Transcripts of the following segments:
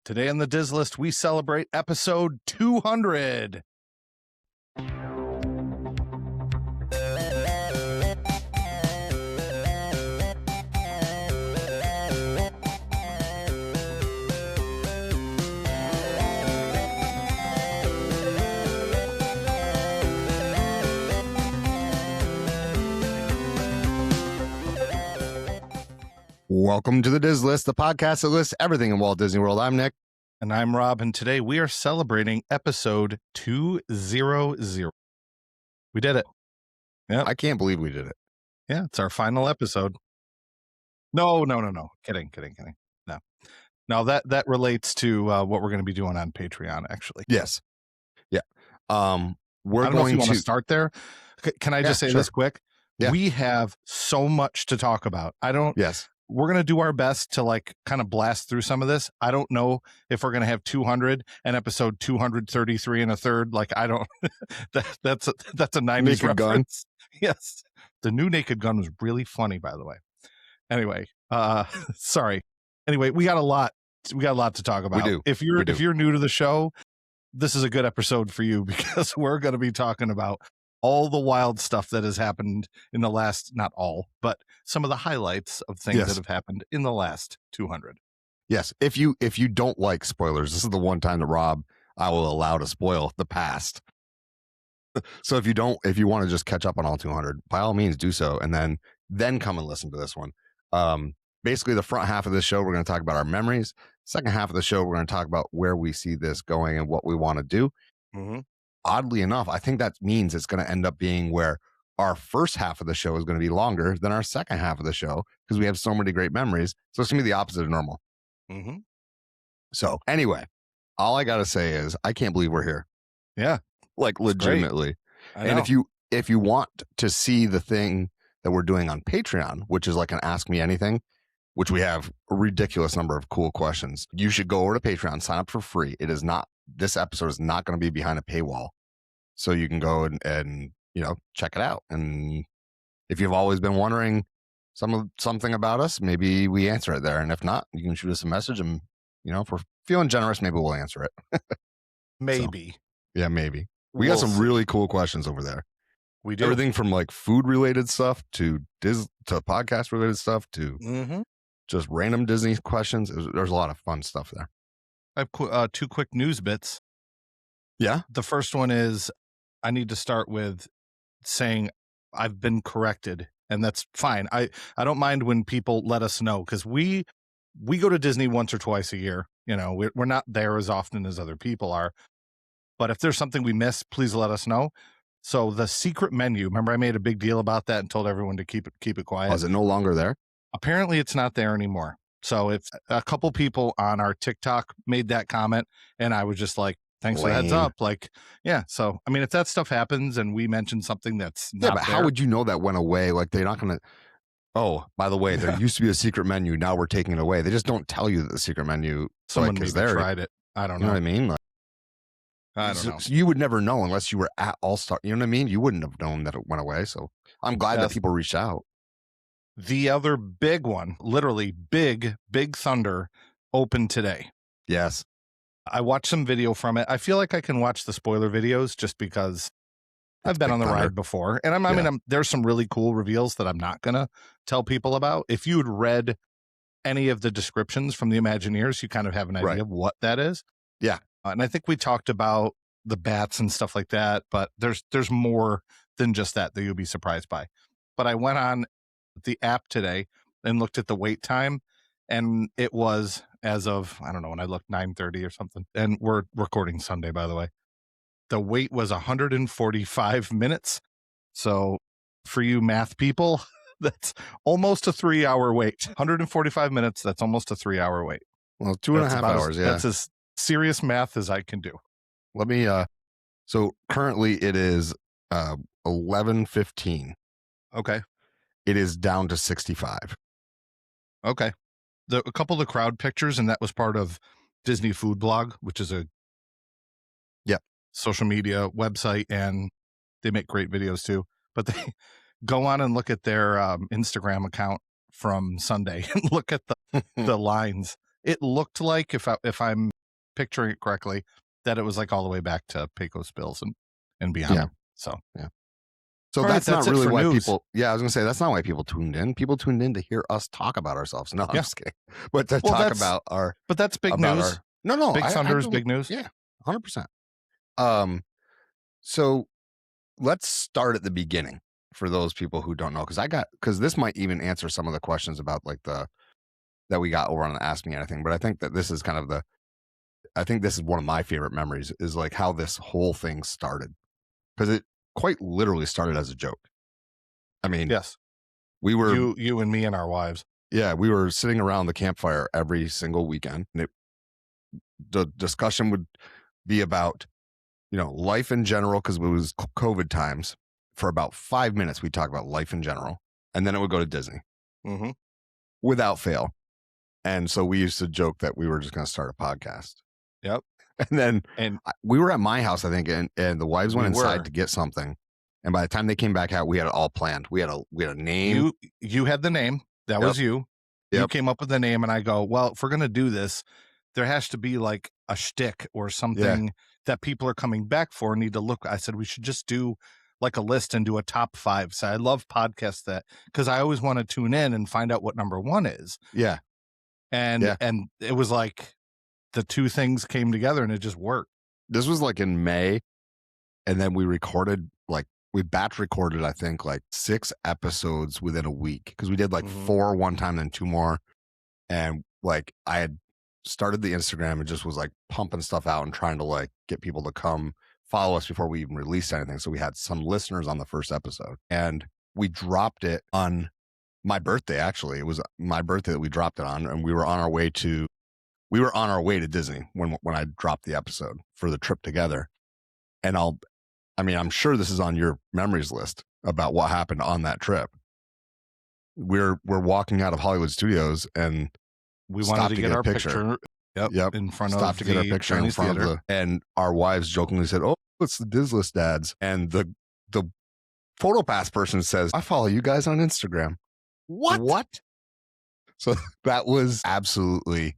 Today on the Diz List, we celebrate episode 200. Welcome to the Diz List, the podcast that lists everything in Walt Disney World. I'm Nick. And I'm Rob, and today we are celebrating episode 200. We did it. Yeah, I can't believe we did it. Yeah, it's our final episode. No. Kidding. No, that relates to what we're going to be doing on Patreon, actually. Yes. Yeah. I don't know if you want to start there. Can I just say this quick? Yeah. We have so much to talk about. Yes. We're going to do our best to kind of blast through some of this. I don't know if we're going to have 200 and episode 233 and a third. I don't, that's a 90s Naked reference. Gun. Yes. The new Naked Gun was really funny, by the way. Anyway, sorry. Anyway, we got a lot to talk about. We do. If you're new to the show, this is a good episode for you because we're going to be talking about all the wild stuff that has happened in the last, not all, but some of the highlights of things that have happened in the last 200. Yes. If you don't like spoilers, this is the one time that I will allow to spoil the past. So if you want to just catch up on all 200, by all means do so. And then come and listen to this one. Basically the front half of this show, we're going to talk about our memories. Second half of the show, we're going to talk about where we see this going and what we want to do. Mm-hmm. Oddly enough, I think that means it's going to end up being where our first half of the show is going to be longer than our second half of the show because we have so many great memories. So it's going to be the opposite of normal. Mm-hmm. So anyway, all I got to say is I can't believe we're here. Yeah. Legitimately. And if you want to see the thing that we're doing on Patreon, which is like an Ask Me Anything, which we have a ridiculous number of cool questions, you should go over to Patreon, sign up for free. This episode is not going to be behind a paywall. So you can go and check it out. And if you've always been wondering something about us, maybe we answer it there. And if not, you can shoot us a message and, if we're feeling generous, maybe we'll answer it. Maybe. So, yeah, maybe. We got some really cool questions over there. We do. Everything from food related stuff to podcast related stuff to just random Disney questions. There's a lot of fun stuff there. I have two quick news bits. Yeah. The first one is I need to start with saying I've been corrected, and that's fine. I don't mind when people let us know because we go to Disney once or twice a year. We're not there as often as other people are. But if there's something we miss, please let us know. So the secret menu, remember I made a big deal about that and told everyone to keep it quiet. Oh, is it no longer there? Apparently it's not there anymore. So if a couple people on our TikTok made that comment and I was just like, thanks for the heads up. So, I mean, if that stuff happens and we mention something that's not but there, how would you know that went away? They're not going to, oh, by the way, there used to be a secret menu. Now we're taking it away. They just don't tell you that the secret menu someone is maybe there. Tried it. I don't know. You know what I mean? I don't know. So you would never know unless you were at All-Star. You know what I mean? You wouldn't have known that it went away. So I'm glad that people reached out. The other big one, literally big Thunder, opened today. Yes. I watched some video from it. I feel like I can watch the spoiler videos just because I've been on the ride before. And there's some really cool reveals that I'm not going to tell people about. If you had read any of the descriptions from the Imagineers, you kind of have an idea of what that is. Yeah. And I think we talked about the bats and stuff like that, but there's more than just that you'll be surprised by. But I went on the app today and looked at the wait time, and it was as of, I don't know, when I looked 9:30 or something, and we're recording Sunday, by the way. The wait was 145 minutes. So for you math people, that's almost a 3-hour wait. 145 minutes, that's almost a 3-hour wait. Well, 2.5 hours, That's as serious math as I can do. Let me, so currently it is 11:15. Okay. It is down to 65. Okay. A couple of the crowd pictures, and that was part of Disney Food Blog, which is a social media website, and they make great videos too. But they go on and look at their Instagram account from Sunday and look at the lines. It looked like, if I'm picturing it correctly, that it was like all the way back to Pecos Bills and beyond. Yeah. So yeah. So all that's right, not really it for why news. people. Yeah, I was gonna say that's not why people tuned in. People tuned in to hear us talk about ourselves. No, I'm Yeah. just kidding. But to Well, talk about our. But that's big About news. our. No. Big Thunder is don't- big news. Yeah, 100%. So let's start at the beginning for those people who don't know, because this might even answer some of the questions about like that we got over on the Ask Me Anything. But I think that this is kind of I think this is one of my favorite memories is like how this whole thing started, because it quite literally started as a joke. I mean, Yes. we were you and me and our wives. Yeah, we were sitting around the campfire every single weekend, and the discussion would be about, life in general, because it was COVID times. For about 5 minutes, we'd talk about life in general, and then it would go to Disney Mm-hmm. without fail. And so we used to joke that we were just going to start a podcast. Yep. And then And we were at my house, I think, and the wives went inside to get something. And by the time they came back out, we had it all planned. We had a name. You had the name. That was you. You Yep. came up with the name, and I go, well, if we're gonna do this, there has to be like a shtick or something that people are coming back for and need to look. I said we should just do like a list and do a top 5. So I love podcasts that, because I always want to tune in and find out what number 1 is. Yeah. And it was like the two things came together and it just worked. This was like in May, and then we batch recorded, I think, like 6 episodes within a week, because we did like 4 one time, then 2 more. And like I had started the Instagram and just was like pumping stuff out and trying to like get people to come follow us before we even released anything. So we had some listeners on the first episode, and we dropped it on my birthday. Actually, it was my birthday that we dropped it on, and we were on our way to Disney when I dropped the episode for the trip together. And I'm sure this is on your memories list about what happened on that trip. We're walking out of Hollywood Studios, and we wanted to get our picture. Yep. In front Stopped of to get our the picture in Chinese front theater. of and our wives jokingly said, "Oh, it's the Dizless dads." And the PhotoPass person says, "I follow you guys on Instagram." What? So that was absolutely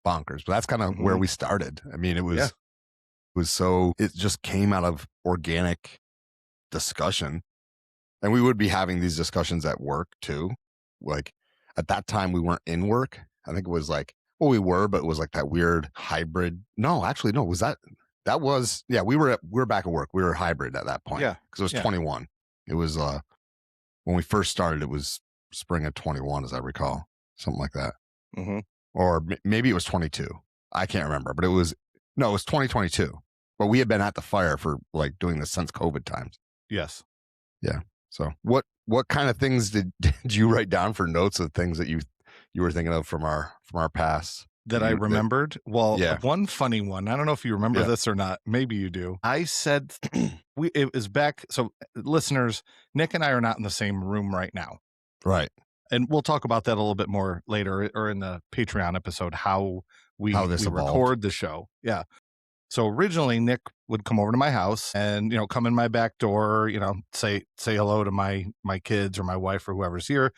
bonkers. But that's kind of where we started. I mean, it just came out of organic discussion. And we would be having these discussions at work too. Like at that time we weren't in work. I think it was like, well, we were, but it was like that weird hybrid. No, actually, no, we were back at work. We were hybrid at that point. Yeah. Because it was 21. It was when we first started, it was spring of 21, as I recall. Something like that. Mm-hmm. Or maybe it was 22. I can't remember, but it was 2022. But we had been at the fire for like doing this since COVID times. Yes. Yeah. So what kind of things did you write down for notes of things that you were thinking of from our past that I remembered? One funny one. I don't know if you remember this or not. Maybe you do. I said it was back. So listeners, Nick and I are not in the same room right now. Right. And we'll talk about that a little bit more later, or in the Patreon episode, how we record the show. Yeah. So originally Nick would come over to my house and, come in my back door, say hello to my kids or my wife or whoever's here,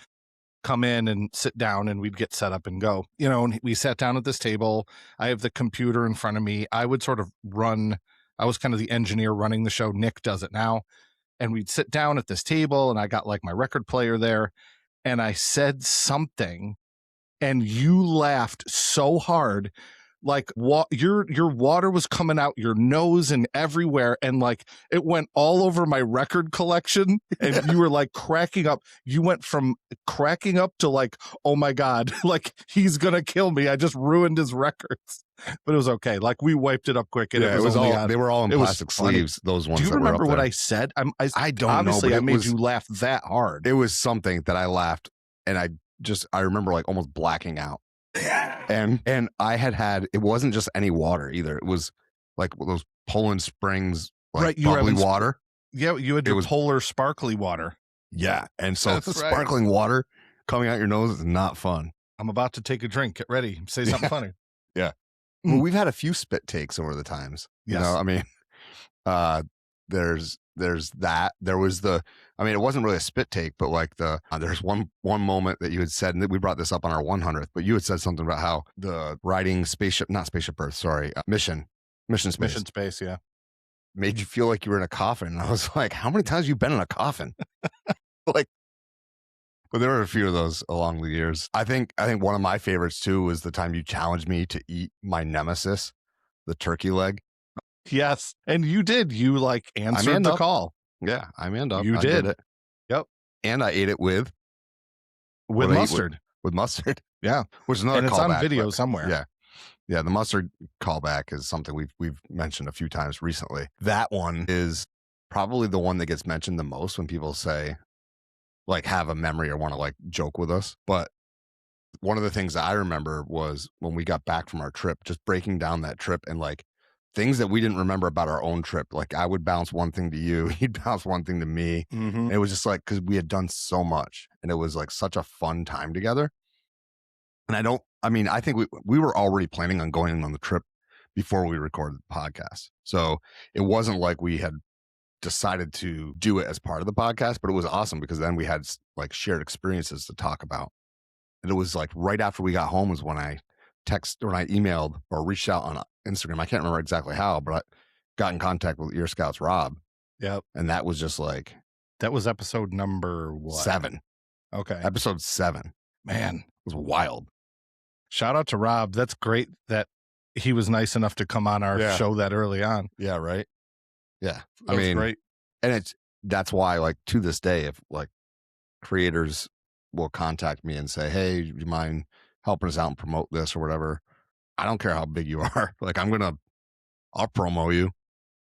come in and sit down, and we'd get set up and go, and we sat down at this table. I have the computer in front of me. I would sort of I was kind of the engineer running the show. Nick does it now. And we'd sit down at this table, and I got like my record player there, and I said something, and you laughed so hard. Like your water was coming out your nose and everywhere, and like it went all over my record collection, and you were like cracking up. You went from cracking up to like, oh my God, like he's gonna kill me. I just ruined his records. But it was okay. Like we wiped it up quick, and it was all they were all in plastic sleeves. Those ones. Do you remember what I said? I don't know. Obviously, I made you laugh that hard. It was something that I laughed, and I remember like almost blacking out. And I had it wasn't just any water either. It was like those Poland Springs, like bubbly water. Yeah, you had polar sparkly water. Yeah, and so sparkling water coming out your nose is not fun. I'm about to take a drink. Get ready. Say something funny. Yeah. Well, we've had a few spit takes over the times. Yes. I mean, there's that. There was I mean, it wasn't really a spit take, but like there's one moment that you had said, and we brought this up on our 100th, but you had said something about how the riding not spaceship Earth, sorry, mission space Mission space, yeah. made you feel like you were in a coffin. And I was like, how many times have you been in a coffin? Like, but there were a few of those along the years. I think one of my favorites too was the time you challenged me to eat my nemesis, the turkey leg. Yes. And you did. You like answered the call. Yeah, I manned up. You I did it. Yep. And I ate it with mustard. With mustard. Yeah. Which is another and it's callback, on video somewhere. Yeah. Yeah, the mustard callback is something we've mentioned a few times recently. That one is probably the one that gets mentioned the most when people say, like, have a memory or want to like joke with us. But one of the things that I remember was when we got back from our trip, just breaking down that trip and like things that we didn't remember about our own trip. Like I would bounce one thing to you, you'd bounce one thing to me. Mm-hmm. And it was just like, because we had done so much and it was like such a fun time together. And I think we were already planning on going on the trip before we recorded the podcast. So it wasn't like we had decided to do it as part of the podcast, but it was awesome because then we had like shared experiences to talk about. And it was like right after we got home was when I emailed or reached out on Instagram. I can't remember exactly how, but I got in contact with Ear Scouts Rob. Yep. And that was just like, that was episode number what? 7. Okay. Episode 7. Man, it was wild. Shout out to Rob. That's great that he was nice enough to come on our show that early on. Yeah. Right. Yeah. That was great. And that's why, like, to this day, if like creators will contact me and say, hey, do you mind helping us out and promote this or whatever? I don't care how big you are. Like, I'll promo you.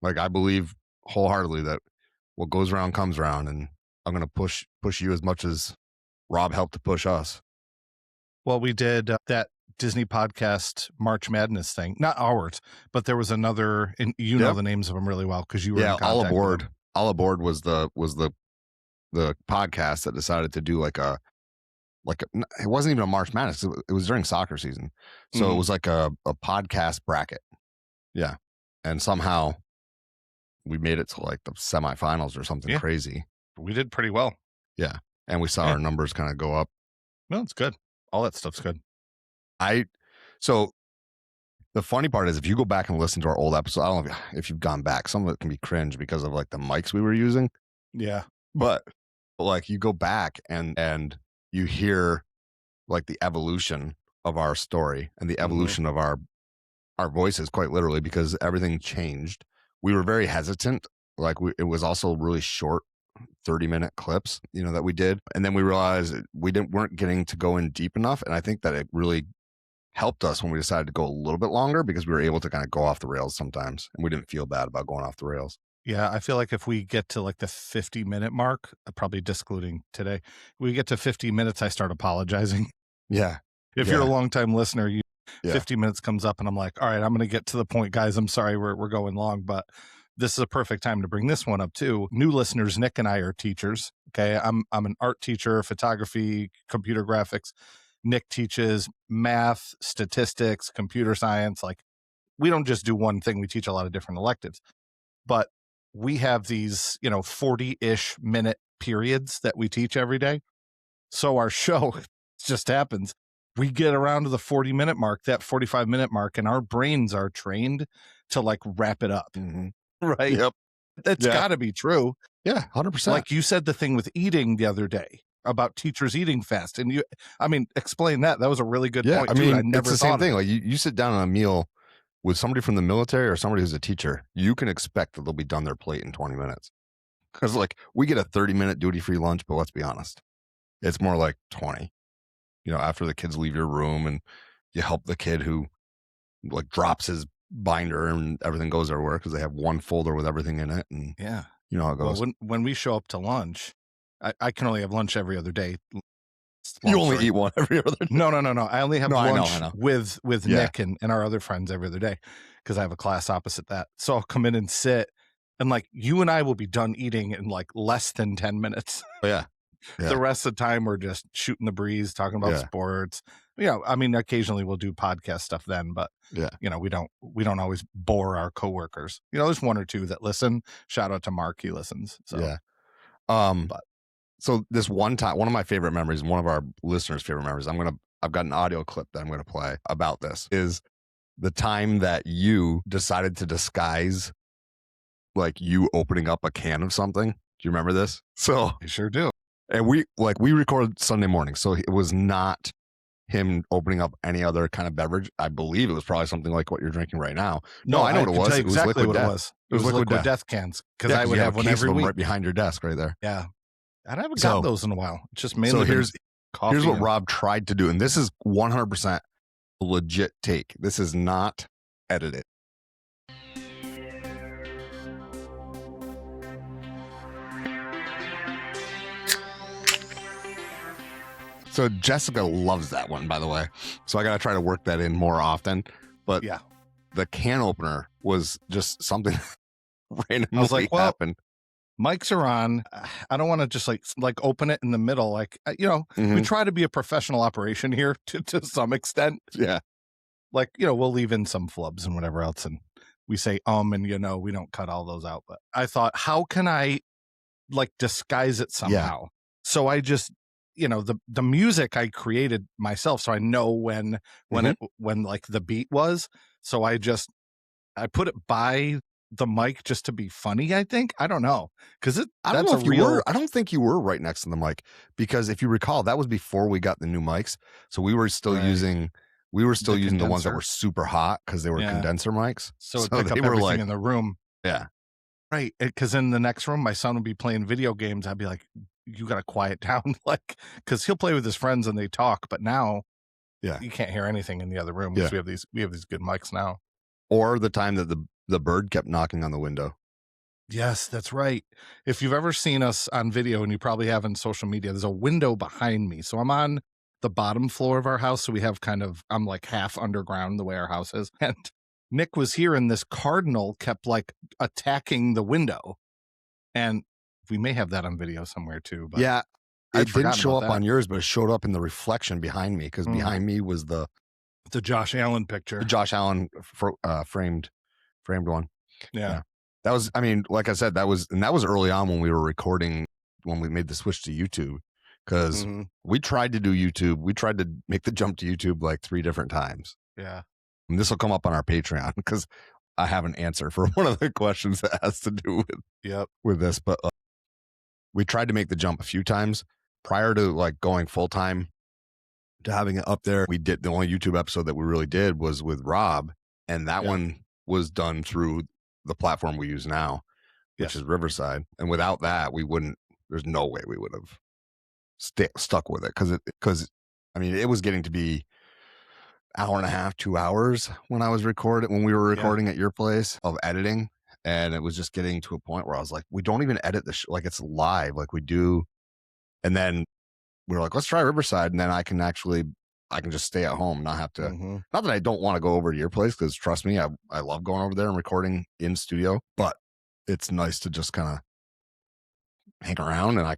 Like, I believe wholeheartedly that what goes around comes around, and I'm going to push you as much as Rob helped to push us. Well, we did that Disney podcast March Madness thing, not ours, but there was another, and you know the names of them really well because you were in contact All Aboard. with them. All Aboard was the podcast that decided to do it wasn't even a March Madness. It was during soccer season, so it was like a podcast bracket. Yeah, and somehow we made it to like the semifinals or something crazy. We did pretty well. Yeah, and we saw our numbers kind of go up. No, it's good. All that stuff's good. So the funny part is if you go back and listen to our old episode, I don't know if you've gone back, some of it can be cringe because of like the mics we were using. Yeah. But like you go back and you hear like the evolution of our story and the evolution of our voices, quite literally, because everything changed. We were very hesitant. Like it was also really short 30-minute clips, that we did. And then we realized we weren't getting to go in deep enough. And I think that it really helped us when we decided to go a little bit longer because we were able to kind of go off the rails sometimes. And we didn't feel bad about going off the rails. Yeah, I feel like if we get to like the 50-minute mark, probably discluding today, we get to 50 minutes, I start apologizing. Yeah. If you're a longtime listener, 50 minutes comes up and I'm like, all right, I'm going to get to the point, guys. I'm sorry, we're going long, but this is a perfect time to bring this one up too. New listeners, Nick and I are teachers. Okay. I'm an art teacher, photography, computer graphics. Nick teaches math, statistics, computer science. Like we don't just do one thing. We teach a lot of different electives, but we have these, 40-ish minute periods that we teach every day. So our show just happens. We get around to the 40-minute mark, that 45-minute mark, and our brains are trained to like wrap it up. Mm-hmm. Right. Yep. That's got to be true. Yeah. 100%. Like you said the thing with eating the other day about teachers eating fast. And explain that. That was a really good point. I mean, I never it's the same thing. Like you sit down on a meal with somebody from the military or somebody who's a teacher, you can expect that they'll be done their plate in 20 minutes. Because like we get a 30-minute duty-free lunch, but let's be honest, it's more like 20. After the kids leave your room and you help the kid who like drops his binder and everything goes everywhere because they have one folder with everything in it. And you know how it goes. Well, when we show up to lunch, I can only have lunch every other day. You only eat one every other day? No. I only have lunch I know. with Nick and our other friends every other day because I have a class opposite that. So I'll come in and sit and like you and I will be done eating in like less than 10 minutes. Oh, yeah. The rest of the time we're just shooting the breeze, talking about sports. I mean, occasionally we'll do podcast stuff then, but we don't always bore our coworkers. There's one or two that listen. Shout out to Mark, he listens. So but so this one time, one of my favorite memories, one of our listeners' favorite memories, I've got an audio clip that I'm gonna play about this, is the time that you decided to disguise like you opening up a can of something. Do you remember this? So I sure do. And we recorded Sunday morning, so it was not him opening up any other kind of beverage. I believe it was probably something like what you're drinking right now. No, I know what it was. It was exactly what Death. it was. It was Liquid Death cans, because I would have one every week right behind your desk, right there. Yeah, I haven't got those in a while. It's just mainly here's coffee. What Rob tried to do, and this is 100% legit take. This is not edited. So Jessica loves that one, by the way. So I got to try to work that in more often. But the can opener was just something randomly I was like, well, happened. Mics are on. I don't want to just like open it in the middle. Like, we try to be a professional operation here to some extent. Yeah. Like, we'll leave in some flubs and whatever else. And we say, and we don't cut all those out. But I thought, how can I like disguise it somehow? Yeah. So I just, the music I created myself, so I know when like the beat was. So I put it by the mic just to be funny. I think, I don't know, because I don't think you were right next to the mic, because if you recall, that was before we got the new mics. So we were still using the ones that were super hot because they were condenser mics. So pick up everything in the room. Yeah. Right. Because in the next room, my son would be playing video games. I'd be like, you got to quiet down, like, because he'll play with his friends and they talk. But now, you can't hear anything in the other room because we have these good mics now. Or the time that the bird kept knocking on the window. Yes, that's right. If you've ever seen us on video, and you probably have in social media, there's a window behind me. So I'm on the bottom floor of our house. So we have I'm like half underground the way our house is. And Nick was here, and this cardinal kept like attacking the window. And we may have that on video somewhere too. But yeah, it didn't show up on yours, but it showed up in the reflection behind me, because behind me was the Josh Allen picture. The Josh Allen framed one. Yeah. That was, I mean, like I said, that was early on when we were recording, when we made the switch to YouTube, because we tried to do YouTube. We tried to make the jump to YouTube like 3 different times. Yeah. And this will come up on our Patreon, because I have an answer for one of the questions that has to do with this. But we tried to make the jump a few times prior to like going full time to having it up there. We did, the only YouTube episode that we really did was with Rob, and that one was done through the platform we use now, which is Riverside. And without that, there's no way we would have stuck with it, because I mean, it was getting to be hour and a half, 2 hours when we were recording at your place of editing. And it was just getting to a point where I was like, we don't even edit the like it's live like we do. And then we were like, let's try Riverside. And then I can just stay at home, not have to, not that I don't want to go over to your place, because trust me, I love going over there and recording in studio, but it's nice to just kind of hang around, and I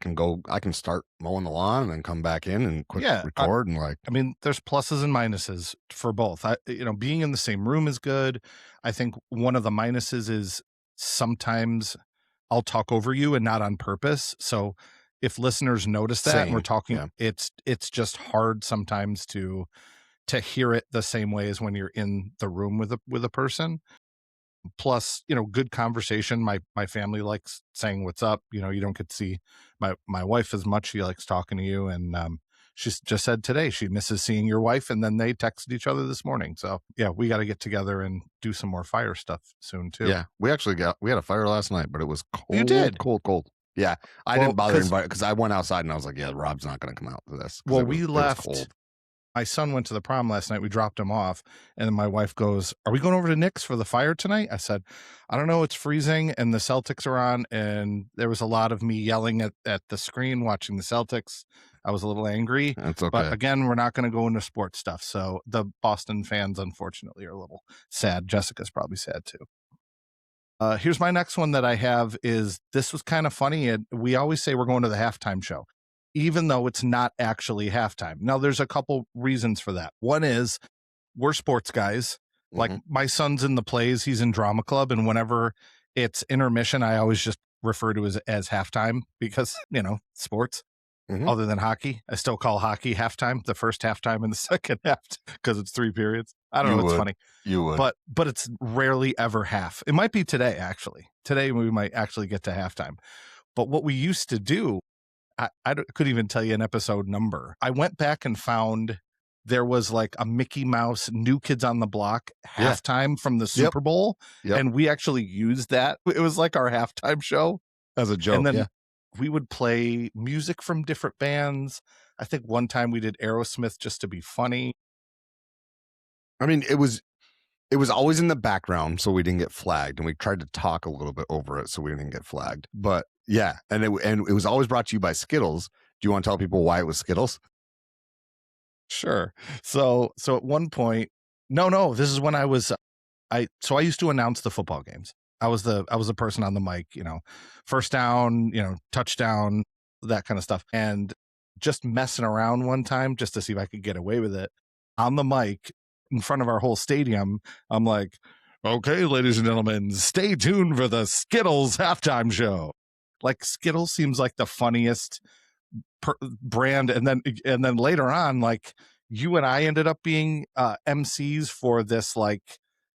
can start mowing the lawn and then come back in and quick record. And like, I mean, there's pluses and minuses for both. Being in the same room is good. I think one of the minuses is sometimes I'll talk over you, and not on purpose. So if listeners notice that and we're talking, it's just hard sometimes to hear it the same way as when you're in the room with a person. Plus, good conversation. My family likes saying what's up. You don't get to see my wife as much. She likes talking to you, and she just said today she misses seeing your wife, and then they texted each other this morning. So we got to get together and do some more fire stuff soon too. Yeah, we had a fire last night, but it was cold. You did? Cold. Yeah, I didn't bother to invite, because I went outside and I was like, Rob's not going to come out for this. Well, we left. My son went to the prom last night. We dropped him off, and then my wife goes, "Are we going over to Nick's for the fire tonight?" I said, "I don't know. It's freezing, and the Celtics are on." And there was a lot of me yelling at the screen watching the Celtics. I was a little angry. That's okay. But again, we're not going to go into sports stuff. So the Boston fans, unfortunately, are a little sad. Jessica's probably sad too. Here's my next one that I have. This was kind of funny. And we always say we're going to the halftime show. even though it's not actually halftime. Now, there's a couple reasons for that. One is we're sports guys. Like my son's in the plays, he's in drama club, and whenever it's intermission, I always just refer to it as halftime because, sports. Other than hockey, I still call hockey halftime, the first halftime and the second half, because it's 3 periods. I don't know, it's funny. You would. But it's rarely ever half. It might be today, actually. Today we might actually get to halftime. But what we used to do, I couldn't even tell you an episode number. I went back and found there was like a Mickey Mouse New Kids on the Block halftime from the Super Bowl. And we actually used that. It was like our halftime show. As a joke. And then we would play music from different bands. I think one time we did Aerosmith just to be funny. I mean, it was always in the background so we didn't get flagged, and we tried to talk a little bit over it so we didn't get flagged. But yeah, and it was always brought to you by Skittles. Do you want to tell people why it was Skittles? Sure. So at one point, no, this is when I used to announce the football games. I was the person on the mic, first down, touchdown, that kind of stuff. And just messing around one time just to see if I could get away with it on the mic in front of our whole stadium. I'm like, okay, ladies and gentlemen, stay tuned for the Skittles halftime show. Like Skittles seems like the funniest brand. And then later on, like you and I ended up being MCs for this, like,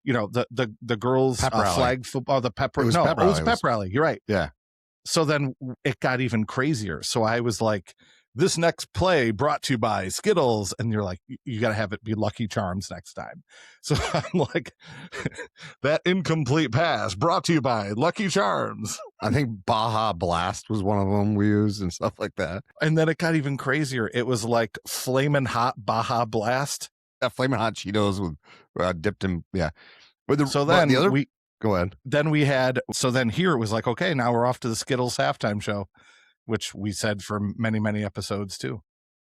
the girls flag football, the pep. It was pep rally. You're right. Yeah. So then it got even crazier. So I was like, this next play brought to you by Skittles. And you're like, you got to have it be Lucky Charms next time. So I'm like, that incomplete pass brought to you by Lucky Charms. I think Baja Blast was one of them we used and stuff like that. And then it got even crazier. It was like Flamin' Hot Baja Blast. Flamin' Hot Cheetos with dipped in, yeah. Go ahead. Then here it was like, okay, now we're off to the Skittles halftime show, which we said for many, many episodes too.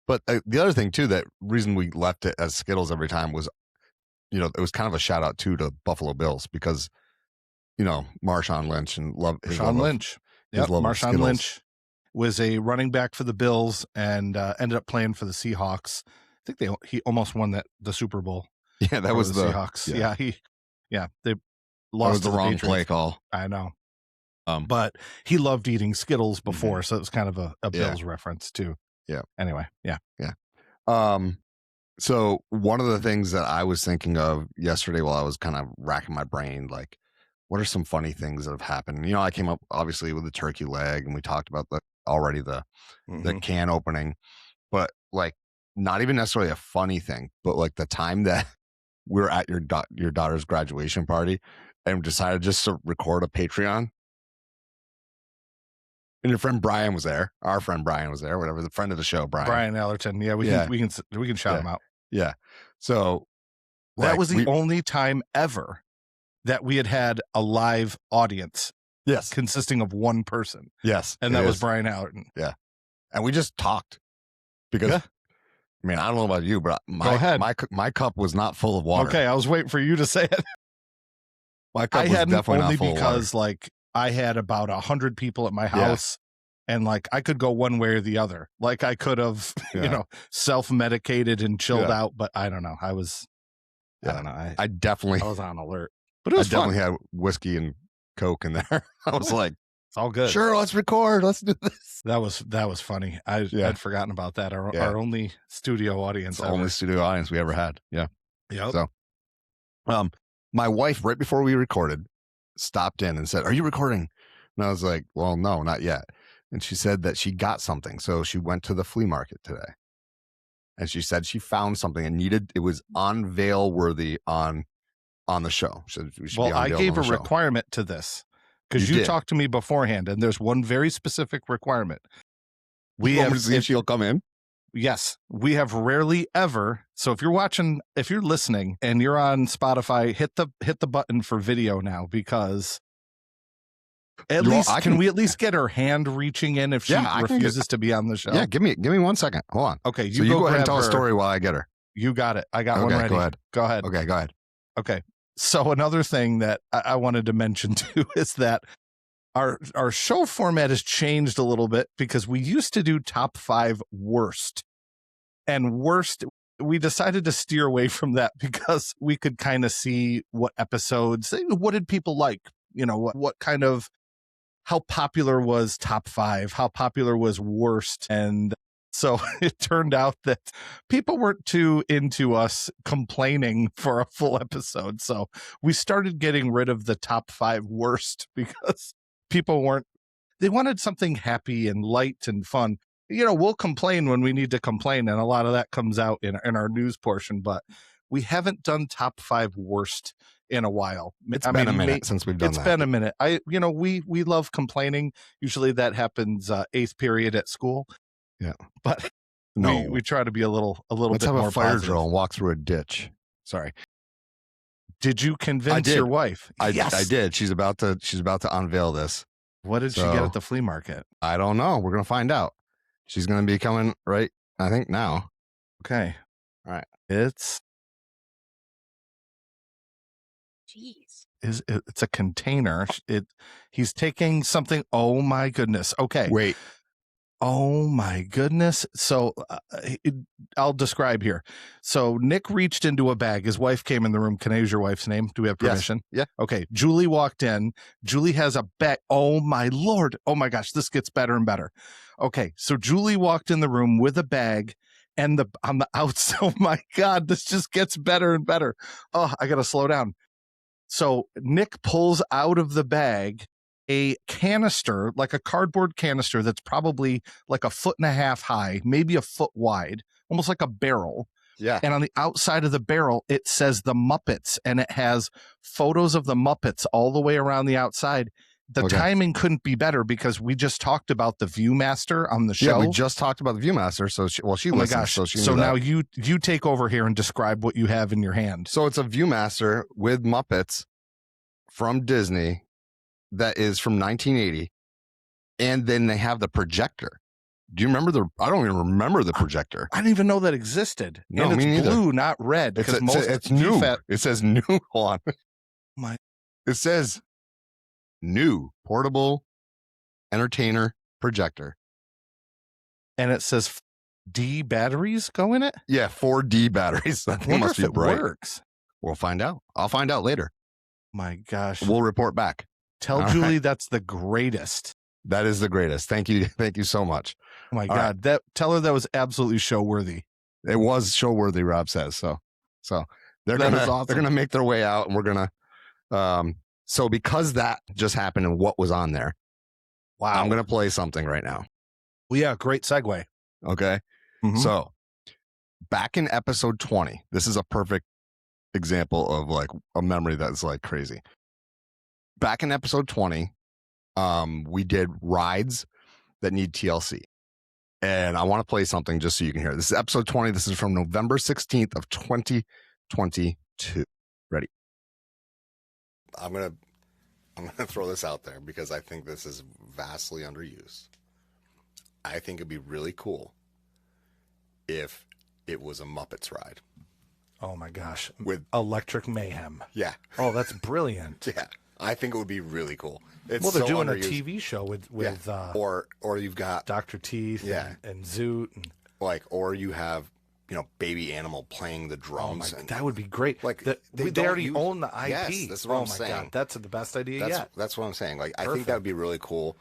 But the other thing too, that reason we left it as Skittles every time was, it was kind of a shout out too to Buffalo Bills because, Marshawn Lynch and Marshawn Lynch. Yep, Marshawn Lynch was a running back for the Bills and ended up playing for the Seahawks. I think he almost won the Super Bowl. Yeah, that was the Seahawks. They lost. That was the wrong play call. I know. But he loved eating Skittles before, so it was kind of a Bills reference too. Yeah. Anyway, yeah. So one of the things that I was thinking of yesterday while I was kind of racking my brain, like, what are some funny things that have happened? I came up obviously with the turkey leg, and we talked about the can opening, but like not even necessarily a funny thing, but like the time that we were at your daughter's graduation party and decided just to record a Patreon. And your friend Brian was there. Our friend Brian was there. Whatever, the friend of the show, Brian Allerton. Yeah, we can shout him out. Yeah. So that was the only time ever that we had a live audience. Yes, consisting of one person. Yes, and that was Brian Allerton. Yeah, and we just talked because. Yeah. I mean, I don't know about you, but Go ahead. My cup was not full of water. Okay, I was waiting for you to say it. My cup was definitely not full because of water. Like I had about 100 people at my house, and like I could go one way or the other. Like I could have, self-medicated and chilled out, but I don't know. I don't know. I was on alert, but it was fun. Definitely had whiskey and Coke in there. I was like, it's all good. Sure, let's record. Let's do this. That was funny. I'd forgotten about that. Our only studio audience. The only studio audience we ever had. Yeah. Yep. So, my wife, right before we recorded, stopped in and said, "Are you recording?" And I was like, "Well, no, not yet." And she said that she got something, so she went to the flea market today. And she said she found something and it was unveil worthy on the show. I gave a requirement to this. Because you talked to me beforehand, and there's one very specific requirement. She'll come in. Yes, we have rarely ever. So if you're listening, and you're on Spotify, hit the button for video now, because can we at least get her hand reaching in if she refuses to be on the show? Yeah, give me 1 second. Hold on. Okay, you go ahead and tell a story while I get her. You got it. I got one ready. Go ahead. Okay, go ahead. Okay. So another thing that I wanted to mention too is that our show format has changed a little bit because we used to do top 5 worst. And worst, we decided to steer away from that because we could kind of see what episodes, what did people like? You know, what kind of, how popular was top 5, how popular was worst. And so it turned out that people weren't too into us complaining for a full episode. So we started getting rid of the top 5 worst because people weren't, they wanted something happy and light and fun. You know, we'll complain when we need to complain, and a lot of that comes out in our news portion, but we haven't done top 5 worst in a while. It's been a minute since we've done that. It's been a minute. We love complaining. Usually that happens 8th period at school. Yeah. But no, we try to be a little Let's bit have more a fire positive. drill and walk through a ditch. Sorry. Did you convince your wife? Yes. I did. She's about to unveil this. What did she get at the flea market? I don't know. We're going to find out. She's going to be coming right, I think, now. Okay. All right. It's it's a container. He's taking something. Oh my goodness. Okay. Wait. Oh my goodness. So I'll describe here. So Nick reached into a bag. His wife came in the room. Can I use your wife's name? Do we have permission? Yes. Yeah. Okay. Julie walked in. Julie has a bag. Oh my Lord. Oh my gosh. This gets better and better. Okay. So Julie walked in the room with a bag, and on the outside. Oh my God. This just gets better and better. Oh, I got to slow down. So Nick pulls out of the bag a canister, like a cardboard canister that's probably like 1.5 feet high, maybe 1 foot wide, almost like a barrel. Yeah. And on the outside of the barrel, it says the Muppets, and it has photos of the Muppets all the way around the outside. The timing couldn't be better because we just talked about the Viewmaster on the show. Yeah, we just talked about the Viewmaster. So she listens. My gosh. So now you take over here and describe what you have in your hand. So it's a Viewmaster with Muppets from Disney that is from 1980. And then they have the projector. Do you remember I don't even remember the projector. I didn't even know that existed. No, and it's me neither. Blue, not red. It's new. It says new. Hold on. It says new portable entertainer projector. And it says D batteries go in it? Yeah, 4D batteries. That thing must be bright. Works. We'll find out. I'll find out later. My gosh. We'll report back. Tell Julie that's the greatest. That is the greatest. Thank you. Thank you so much. Oh my God. Right. Tell her that was absolutely show worthy. It was show worthy, Rob says. So they're gonna make their way out, and we're gonna so because that just happened and what was on there. Wow. I'm gonna play something right now. Well, yeah, great segue. Okay. Mm-hmm. So back in episode 20, this is a perfect example of like a memory that's like crazy. Back in episode 20, we did rides that need TLC. And I want to play something just so you can hear. This is episode 20. This is from November 16th of 2022. Ready? I'm gonna throw this out there because I think this is vastly underused. I think it'd be really cool if it was a Muppets ride. Oh my gosh. With Electric Mayhem. Yeah. Oh, that's brilliant. Yeah. I think it would be really cool. They're doing a TV show with or you've got Dr. Teeth and Zoot and or you have Baby Animal playing the drums. Oh that would be great. Like they already own the IP. Yes, that's what I'm saying. God, that's the best idea yet. That's what I'm saying. Like I think that would be really cool.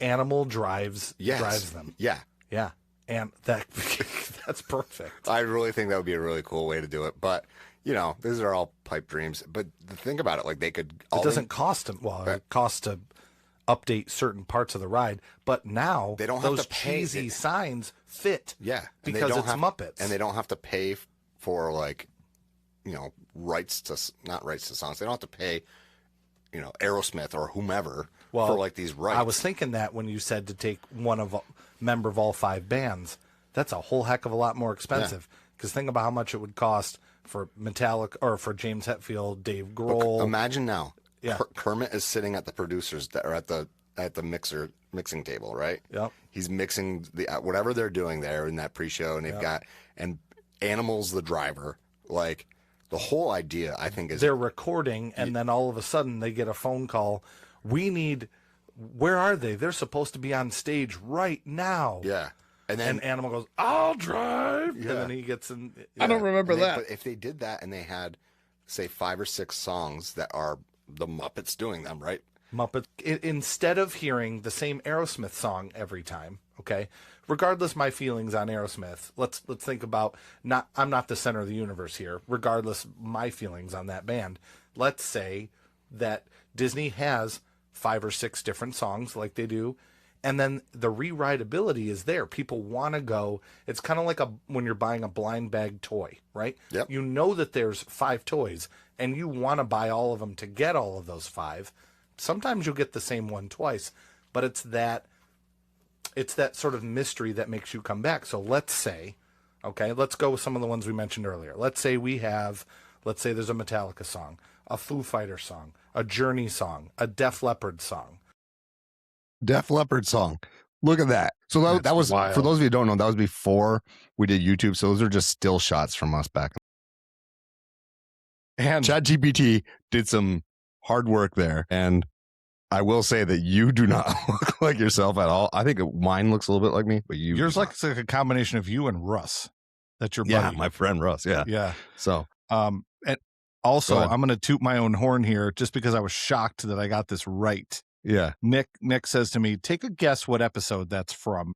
Animal drives them. Yeah. Yeah. And that's perfect. I really think that would be a really cool way to do it. But these are all pipe dreams. But think about it, like they could. It doesn't cost them. Well, it costs to update certain parts of the ride, but now they don't have those to pay. Cheesy signs fit. Yeah, because it's Muppets, and they don't have to pay for not rights to songs. They don't have to pay, Aerosmith or whomever for these rights. I was thinking that when you said to take member of all 5 bands, that's a whole heck of a lot more expensive. Because think about how much it would cost for Metallica or for James Hetfield, Dave Grohl. Look, imagine now. Yeah. Kermit is sitting at the producers that are at the mixing table, right? Yep. He's mixing whatever they're doing there in that pre-show, and they've got Animal's the driver. Like the whole idea, I think, is they're recording, and then all of a sudden they get a phone call We need. Where are they? They're supposed to be on stage right now. Yeah. And then Animal goes, I'll drive. Yeah. And then he gets in. I don't remember that. But if they did that and they had, say, 5 or 6 songs that are the Muppets doing them, right? Muppets. Instead of hearing the same Aerosmith song every time, okay? Regardless my feelings on Aerosmith, let's think about I'm not the center of the universe here. Regardless my feelings on that band, let's say that Disney has 5 or 6 different songs like they do, and then the rewritability is there. People want to go. It's kind of like when you're buying a blind bag toy, right? Yep. You know that there's 5 toys, and you want to buy all of them to get all of those 5. Sometimes you'll get the same one twice, but it's that sort of mystery that makes you come back. So let's say, okay, let's go with some of the ones we mentioned earlier. Let's say there's a Metallica song, a Foo Fighter song, a Journey song, a Def Leppard song. Def Leppard song. Look at that. So that was wild. For those of you who don't know, that was before we did YouTube. So those are just still shots from us back. And ChatGPT did some hard work there, and I will say that you do not look like yourself at all. I think mine looks a little bit like me, but yours it's like a combination of you and Russ. That's your buddy. Yeah, my friend Russ. Yeah. Yeah. So, and also I'm going to toot my own horn here just because I was shocked that I got this right. yeah. Nick says to me, take a guess what episode that's from.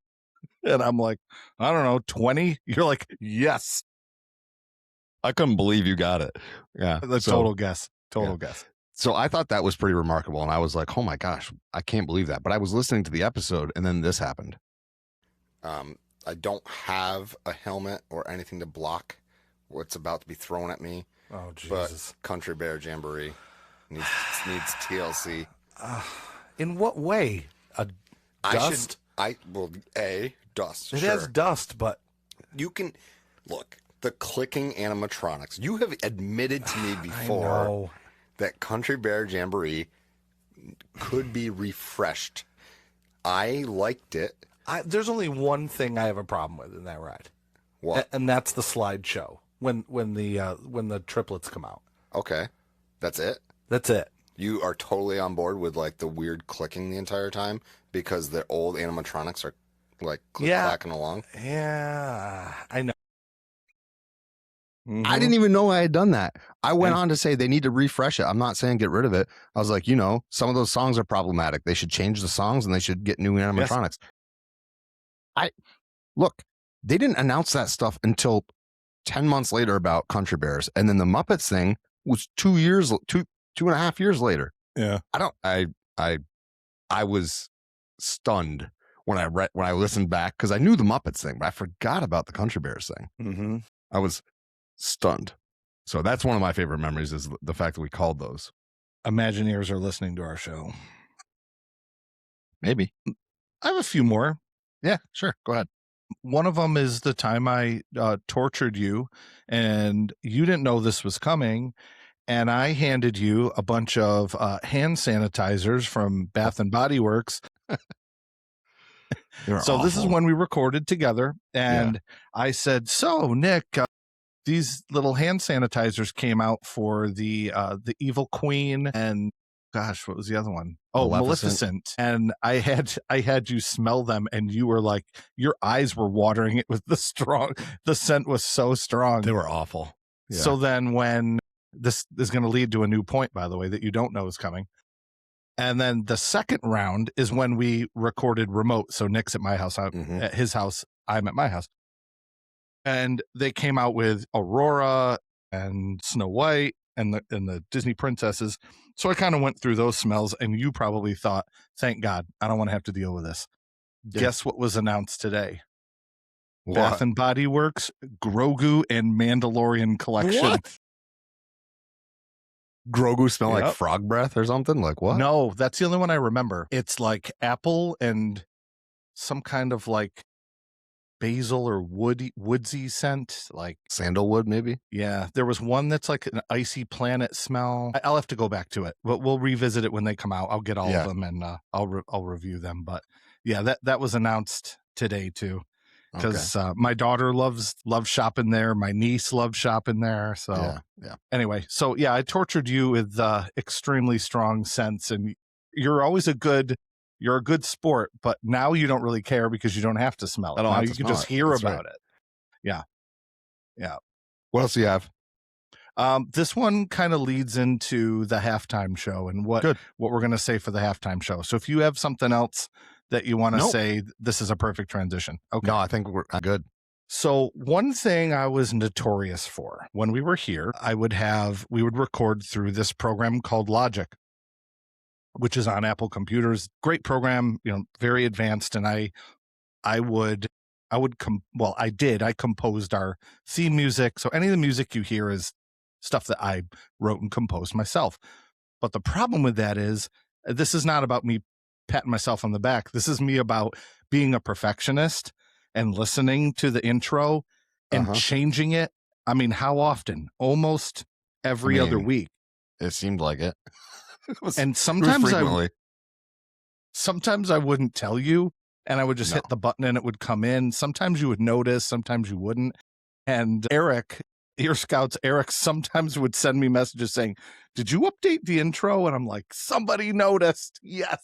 And I'm like, I don't know, 20? You're like, yes. I couldn't believe you got it. Yeah. Total guess. Guess. So I thought that was pretty remarkable. And I was like, oh my gosh, I can't believe that. But I was listening to the episode and then this happened. I don't have a helmet or anything to block what's about to be thrown at me. Oh, Jesus. But Country Bear Jamboree needs TLC. In what way? Dust? Dust. It has dust, but you can look the clicking animatronics. You have admitted to me before that Country Bear Jamboree could be refreshed. I liked it. There's only one thing I have a problem with in that ride. What? And that's the slideshow when the triplets come out. Okay, that's it. That's it. You are totally on board with like the weird clicking the entire time because the old animatronics are like clacking along. Yeah, I know. I didn't even know I had done that. I went on to say they need to refresh it. I'm not saying get rid of it. I was like, some of those songs are problematic. They should change the songs and they should get new animatronics. Yes. Look, they didn't announce that stuff until 10 months later about Country Bears. And then the Muppets thing was 2.5 years later. Yeah. I was stunned when I listened back because I knew the Muppets thing, but I forgot about the Country Bears thing. Mm-hmm. I was stunned. So that's one of my favorite memories is the fact that we called those. Imagineers are listening to our show. Maybe. I have a few more. Yeah, sure. Go ahead. One of them is the time I tortured you and you didn't know this was coming. And I handed you a bunch of hand sanitizers from Bath and Body Works. So this is when we recorded together. And I said, so Nick, these little hand sanitizers came out for the Evil Queen and gosh, what was the other one? Oh, Maleficent. And I had you smell them and you were like, your eyes were watering. It was the scent was so strong. They were awful. Yeah. So then when this is going to lead to a new point, by the way, that you don't know is coming. And then the second round is when we recorded remote. So Nick's at my house, at his house, I'm at my house. And they came out with Aurora and Snow White and the Disney princesses. So I kind of went through those smells and you probably thought, thank God, I don't want to have to deal with this. Yeah. Guess what was announced today? What? Bath and Body Works, Grogu and Mandalorian collection. What? Grogu smell like frog breath or something? Like what? No, that's the only one I remember. It's like apple and some kind of like basil or woodsy scent, like sandalwood maybe. Yeah, there was one that's like an icy planet smell. I'll have to go back to it, but we'll revisit it when they come out. I'll get all of them and I'll review them. But yeah, that was announced today too, because my daughter loves shopping there. My niece loves shopping there. So yeah. Anyway, so yeah, I tortured you with extremely strong scents, and you're always you're a good sport, but now you don't really care because you don't have to smell it. Now you can just hear about it. Yeah. Yeah. What else do you have? This one kind of leads into the halftime show and what we're going to say for the halftime show. So if you have something else that you want to say, this is a perfect transition. Okay. No, I think we're good. So one thing I was notorious for when we were here, we would record through this program called Logic, which is on Apple computers. Great program, very advanced. And I composed our theme music. So any of the music you hear is stuff that I wrote and composed myself. But the problem with that is this is not about me patting myself on the back. This is me about being a perfectionist and listening to the intro and changing it. I mean, how often? Almost every other week. It seemed like it. And sometimes I wouldn't tell you, and I would just hit the button and it would come in. Sometimes you would notice, sometimes you wouldn't. And Eric, Ear Scouts Eric, sometimes would send me messages saying, "Did you update the intro?" And I'm like, somebody noticed. Yes.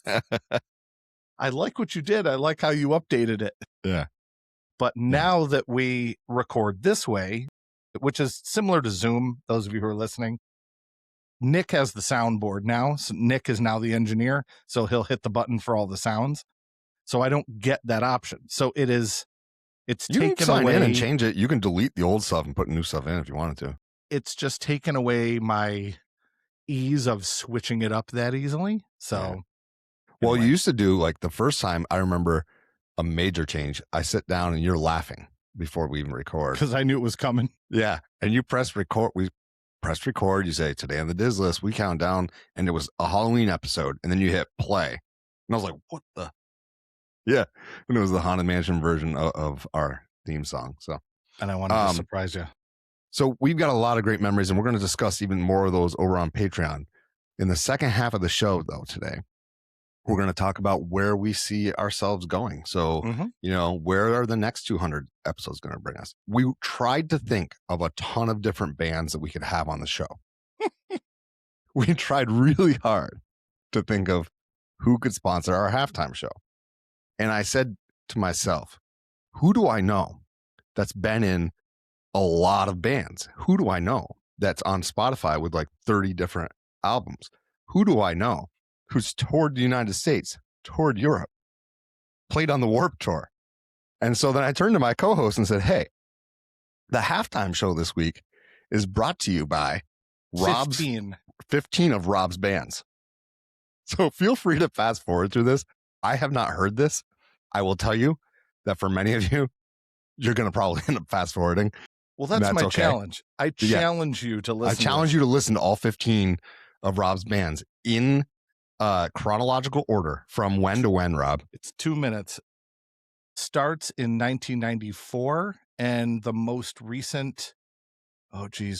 I like what you did. I like how you updated it. Yeah. But now that we record this way, which is similar to Zoom, those of you who are listening, Nick has the soundboard now. So Nick is now the engineer. So he'll hit the button for all the sounds. So I don't get that option. So it's you taken can sign away in and change it. You can delete the old stuff and put new stuff in if you wanted to. It's just taken away my ease of switching it up that easily. So, well, you used to do like the first time I remember a major change. I sit down and you're laughing before we even record because I knew it was coming. Yeah. And you press record. We press record. You say today on the Diz list, we count down, and it was a Halloween episode. And then you hit play. And I was like, what the? Yeah. And it was the Haunted Mansion version of our theme song. So, and I wanted to surprise you. So we've got a lot of great memories, and we're going to discuss even more of those over on Patreon. In the second half of the show, though, today, we're going to talk about where we see ourselves going. So, where are the next 200 episodes going to bring us? We tried to think of a ton of different bands that we could have on the show. We tried really hard to think of who could sponsor our halftime show. And I said to myself, who do I know that's been in a lot of bands? Who do I know that's on Spotify with like 30 different albums? Who do I know who's toured the United States, toured Europe, played on the Warped Tour? And so then I turned to my co-host and said, hey, the halftime show this week is brought to you by 15 of Rob's bands. So feel free to fast forward through this. I have not heard this. I will tell you that for many of you, you're going to probably end up fast forwarding. Well, that's my challenge. I challenge you to listen. I challenge you to listen to all 15 of Rob's bands in chronological order from when to when, Rob. It's 2 minutes. Starts in 1994, and the most recent,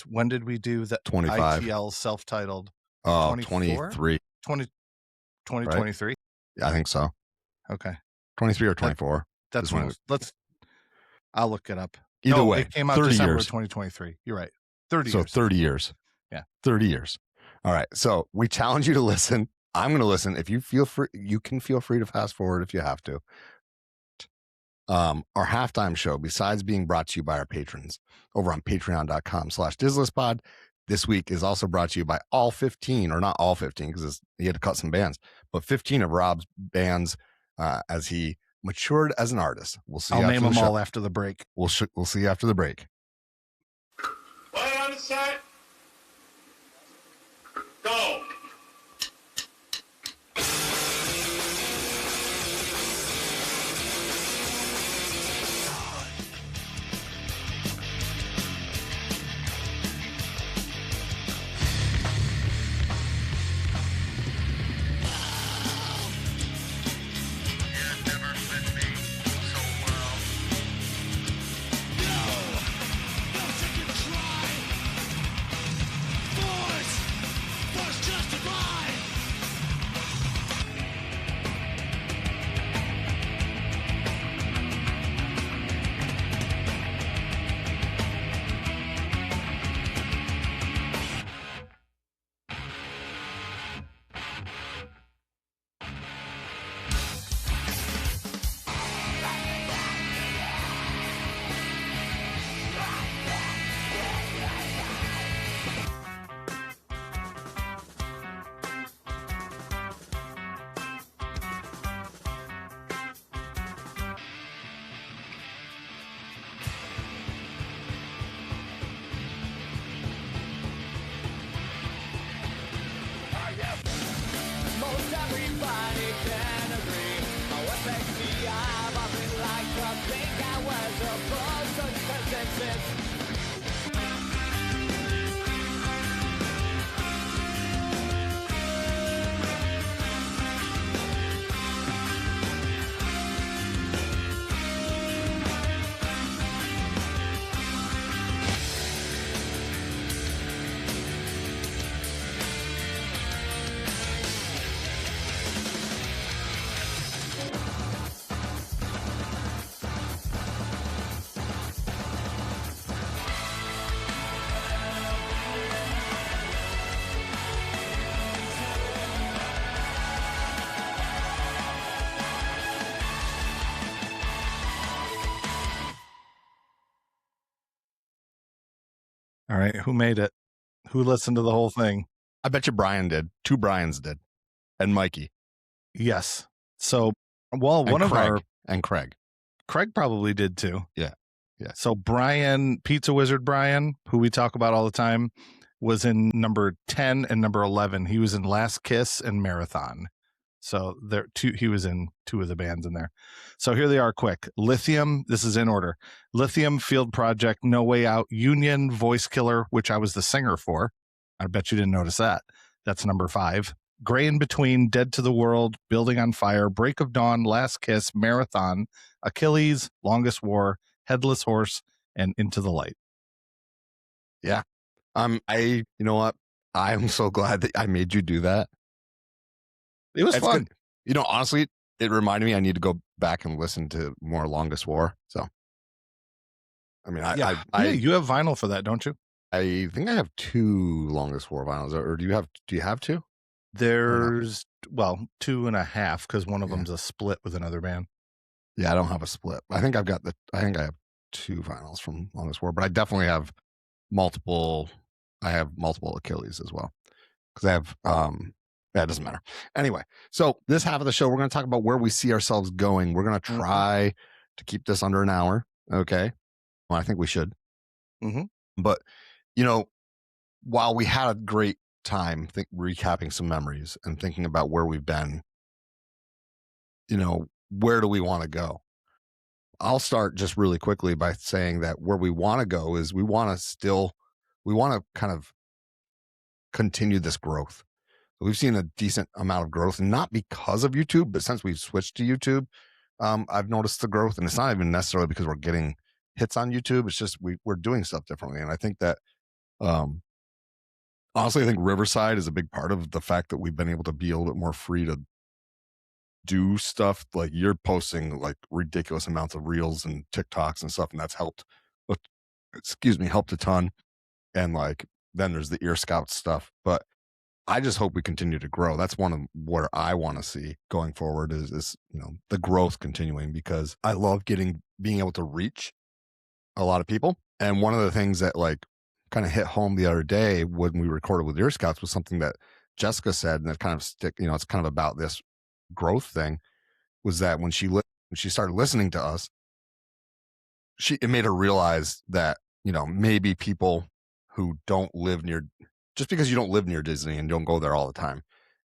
when did we do that? 25. ITL self-titled. 23. 2023? Right? Yeah, I think so. Okay. 23 or 24. That's when I'll look it up. Either way, it came out December 2023. You're right. 30 years. So 30 years. Yeah. 30 years. All right. So we challenge you to listen. I'm going to listen. If you feel free, you can feel free to fast forward if you have to. Our halftime show, besides being brought to you by our patrons over on patreon.com/DizListPod, this week is also brought to you by all 15, or not all 15, because he had to cut some bands, but 15 of Rob's bands as he matured as an artist. We'll see. I'll name them all after the break. We'll see you after the break. Play on the set. Go. All right, who made it? Who listened to the whole thing? I bet you Brian did. 2 Brians did, and Mikey. Yes. So, well, and one Craig, of our and Craig probably did too. Yeah. So Brian, Pizza Wizard Brian, who we talk about all the time, was in number 10 and number 11. He was in Last Kiss and Marathon. So he was in 2 of the bands in there. So here they are quick. Lithium, this is in order. Lithium, Field Project, No Way Out, Union, Voice Killer, which I was the singer for. I bet you didn't notice that. That's number 5. Gray in Between, Dead to the World, Building on Fire, Break of Dawn, Last Kiss, Marathon, Achilles, Longest War, Headless Horse, and Into the Light. Yeah. You know what? I'm so glad that I made you do that. It was fun. Good. You know, honestly, it reminded me I need to go back and listen to more Longest War. So, I mean, you have vinyl for that, don't you? I think I have 2 Longest War vinyls. Or do you have 2? There's 2.5 because one of them's a split with another band. Yeah, I don't have a split. I think I have 2 vinyls from Longest War, but I definitely have multiple. I have multiple Achilles as well because I have. It doesn't matter. Anyway, so this half of the show, we're going to talk about where we see ourselves going. We're going to try to keep this under an hour. Okay, well, I think we should. But you know, while we had a great time recapping some memories and thinking about where we've been, you know, where do we want to go? I'll start just really quickly by saying that where we want to go is we want to kind of continue this growth. We've seen a decent amount of growth, not because of YouTube, but since we've switched to YouTube, I've noticed the growth, and it's not even necessarily because we're getting hits on YouTube. It's just we're doing stuff differently, and I think that honestly, I think Riverside is a big part of the fact that we've been able to be a little bit more free to do stuff. Like you're posting like ridiculous amounts of reels and TikToks and stuff, and that's helped a ton. And like then there's the Ear Scout stuff, but I just hope we continue to grow. That's one of where I want to see going forward is the growth continuing, because I love being able to reach a lot of people. And one of the things that like kind of hit home the other day when we recorded with Ear Scouts was something that Jessica said, and it kind of it's kind of about this growth thing, was that when she started listening to us, it made her realize that, maybe people who don't live near, just because you don't live near Disney and don't go there all the time,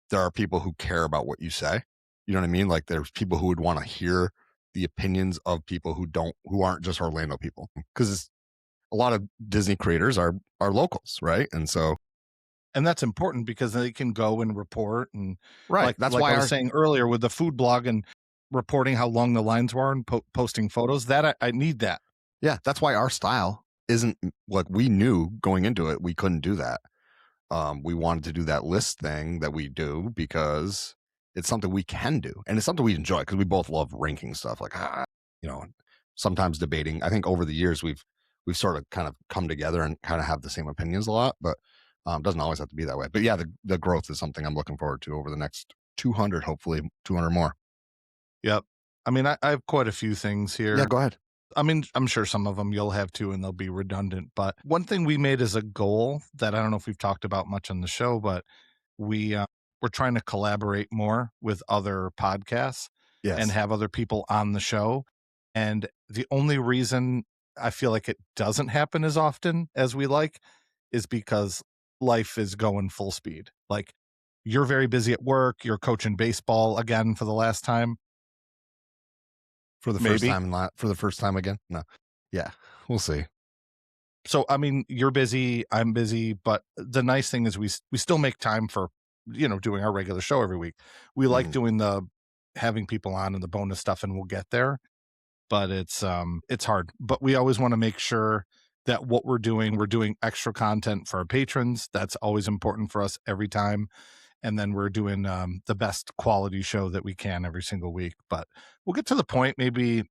there are people who care about what you say. You know what I mean? Like there's people who would want to hear the opinions of people who aren't just Orlando people, because a lot of Disney creators are locals, right? And that's important because they can go and report, and right. That's why I was saying earlier with the food blog and reporting how long the lines were and posting photos, that I need that. Yeah, that's why our style isn't like, we knew going into it we couldn't do that. We wanted to do that list thing that we do because it's something we can do, and it's something we enjoy because we both love ranking stuff. Like, sometimes debating. I think over the years we've sort of kind of come together and kind of have the same opinions a lot, but doesn't always have to be that way. But yeah, the growth is something I'm looking forward to over the next 200, hopefully 200 more. Yep. I mean, I have quite a few things here. Yeah, go ahead. I mean, I'm sure some of them you'll have too, and they'll be redundant. But one thing we made as a goal that I don't know if we've talked about much on the show, but we're trying to collaborate more with other podcasts and have other people on the show. And the only reason I feel like it doesn't happen as often as we like is because life is going full speed. Like, you're very busy at work. You're coaching baseball again for the last time. for the first time for the first time again. No, yeah, we'll see. So I mean, you're busy, I'm busy, but the nice thing is we still make time for doing our regular show every week. We like doing the having people on and the bonus stuff, and we'll get there. But it's hard. But we always want to make sure that what we're doing extra content for our patrons. That's always important for us every time. And then we're doing the best quality show that we can every single week. But we'll get to the point, maybe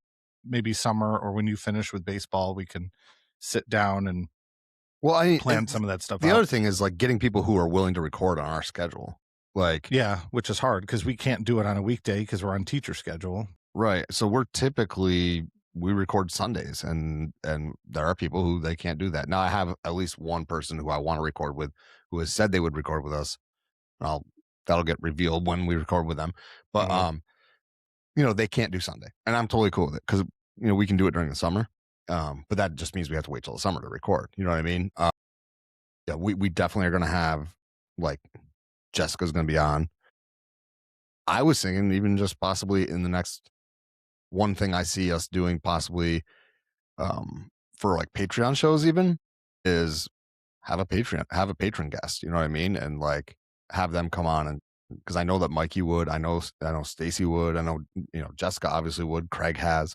summer or when you finish with baseball, we can sit down and plan some of that stuff the out. other thing is like getting people who are willing to record on our schedule. Like, yeah, which is hard because we can't do it on a weekday because we're on teacher schedule. Right. So we record Sundays, and there are people who they can't do that. Now I have at least one person who I want to record with who has said they would record with us. That'll get revealed when we record with them. But they can't do Sunday, and I'm totally cool with it because we can do it during the summer. But that just means we have to wait till the summer to record. You know what I mean? Yeah, we definitely are going to have, like, Jessica's going to be on. I was thinking even just possibly in the next one thing I see us doing possibly for like Patreon shows even is have a patron guest, you know what I mean? And like have them come on, and because I know that Mikey would, I know Stacy would, I know, Jessica obviously would, Craig has.